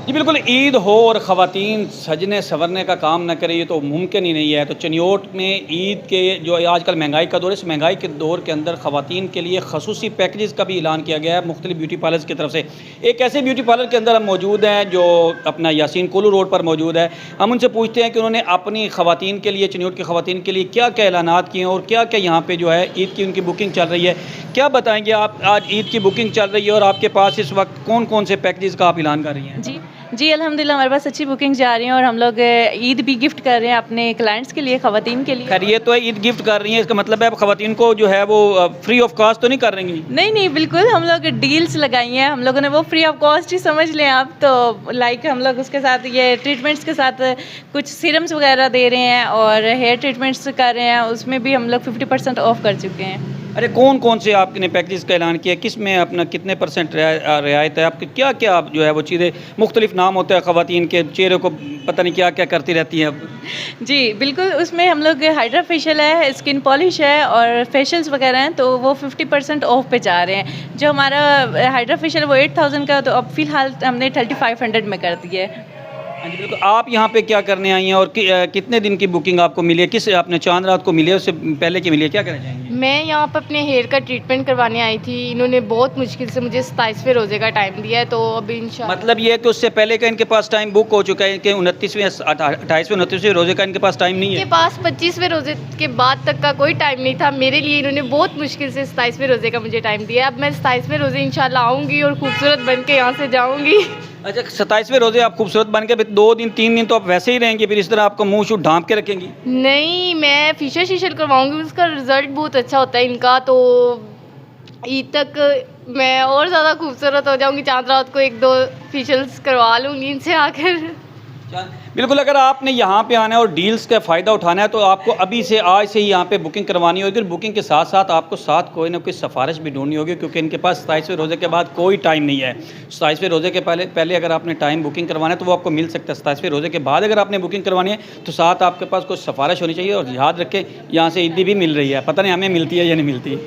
जी बिल्कुल, ईद हो और ख़वातीन सजने संवरने का काम ना करें, ये तो मुमकिन ही नहीं है। तो चनियोट में ईद के जो आजकल महंगाई का दौर है, इस महंगाई के दौर के अंदर ख़वातीन के लिए ख़ुसूसी पैकेजेस का भी ऐलान किया गया है मुख्तलिफ ब्यूटी पार्लर्स की तरफ से। एक ऐसे ब्यूटी पार्लर के अंदर हम मौजूद हैं जो अपना यासीन कोलू रोड पर मौजूद है। हम उनसे पूछते हैं कि उन्होंने अपनी ख़वातीन के लिए, चनियोट की ख़वातीन के लिए क्या क्या ऐलानात किए हैं और क्या क्या यहाँ पर जो है ईद की उनकी बुकिंग चल रही है। क्या बताएँगे आप, आज ईद की बुकिंग चल रही है और आपके पास इस वक्त कौन कौन से पैकेजेस का आप ऐलान कर रही हैं? जी, जी अल्हम्दुलिल्लाह हमारे पास अच्छी बुकिंग जा रही हैं और हम लोग ईद भी गिफ्ट कर रहे हैं अपने क्लाइंट्स के लिए, ख़वातीन के लिए। खैर ये तो है, ईद गिफ्ट कर रही हैं, इसका मतलब है आप ख़वातीन को जो है वो फ्री ऑफ कॉस्ट तो नहीं कर रही? नहीं, नहीं बिल्कुल हम लोग डील्स लगाई हैं, हम लोगों ने वो फ्री ऑफ कॉस्ट ही समझ लें आप। तो लाइक हम लोग उसके साथ ये ट्रीटमेंट्स के साथ कुछ सीरम्स वगैरह दे रहे हैं और हेयर ट्रीटमेंट्स कर रहे हैं, उसमें भी हम लोग 50% ऑफ कर चुके हैं। अरे कौन कौन से आपने पैकेजेस का ऐलान किया, किस में अपना कितने परसेंट रियायत है आपके, क्या क्या आप जो है वो चीज़ें, मुख्तलिफ नाम होते हैं ख़वातीन के, चेहरे को पता नहीं क्या क्या करती रहती हैं अब। जी बिल्कुल, उसमें हम लोग हाइड्रा फेशियल है, स्किन पॉलिश है और फेशियल्स वगैरह हैं, तो वो 50% ऑफ पे जा रहे हैं। जो हमारा हाइड्रा फेशियल वो 8000 का, तो अब फ़िलहाल हमने 3500 में कर दिया है। हाँ जी बिल्कुल। आप यहाँ पे क्या करने आई हैं और कितने दिन की बुकिंग आपको मिली है, किस आपने चांद रात को मिली है, उससे पहले की मिली है, क्या करना चाहेंगे? मैं यहाँ पर अपने हेयर का ट्रीटमेंट करवाने आई थी। इन्होंने बहुत मुश्किल से मुझे 27वें रोज़े का टाइम दिया है, तो अभी इंशाल्लाह। मतलब ये है कि उससे पहले का इनके पास टाइम बुक हो चुका है कि 29वें 28वें 29वें रोज़े का इनके पास टाइम नहीं इनके है? पास 25वें रोज़े के बाद तक का कोई टाइम नहीं था। मेरे लिए इन्होंने बहुत मुश्किल से 27वें रोज़े का मुझे टाइम दिया। अब मैं 27वें रोज़े इंशाल्लाह आऊँगी और खूबसूरत बन के यहाँ से जाऊँगी। अच्छा, 27वें रोज़े आप खूबसूरत बन के, फिर 2 दिन 3 दिन तो आप वैसे ही रहेंगी, फिर इस तरह आपका मुँह शूँ ढाँप के रखेंगी? नहीं, मैं फेशियल शीशियल करवाऊँगी, उसका रिज़ल्ट बहुत अच्छा होता है इनका, तो ईद तक मैं और ज़्यादा खूबसूरत हो जाऊँगी। चाँद रात को 1-2 फेशियल्स करवा लूँगी इनसे आकर। बिल्कुल, अगर आपने यहाँ पे आना है और डील्स का फ़ायदा उठाना है तो आपको अभी से, आज से ही यहाँ पे बुकिंग करवानी होगी। और बुकिंग के साथ साथ आपको साथ कोई ना कोई सिफारिश भी ढूंढनी होगी, क्योंकि इनके पास 27वें रोज़े के बाद कोई टाइम नहीं है। 27वें रोज़े के पहले अगर आपने टाइम बुकिंग करवाना है तो वो आपको मिल सकता है। 27वें रोज़े के बाद अगर आपने बुकिंग करवानी है तो साथ आपके पास कुछ सिफारिश होनी चाहिए। और याद रखें, यहाँ से ईदी भी मिल रही है, पता नहीं हमें मिलती है या नहीं मिलती।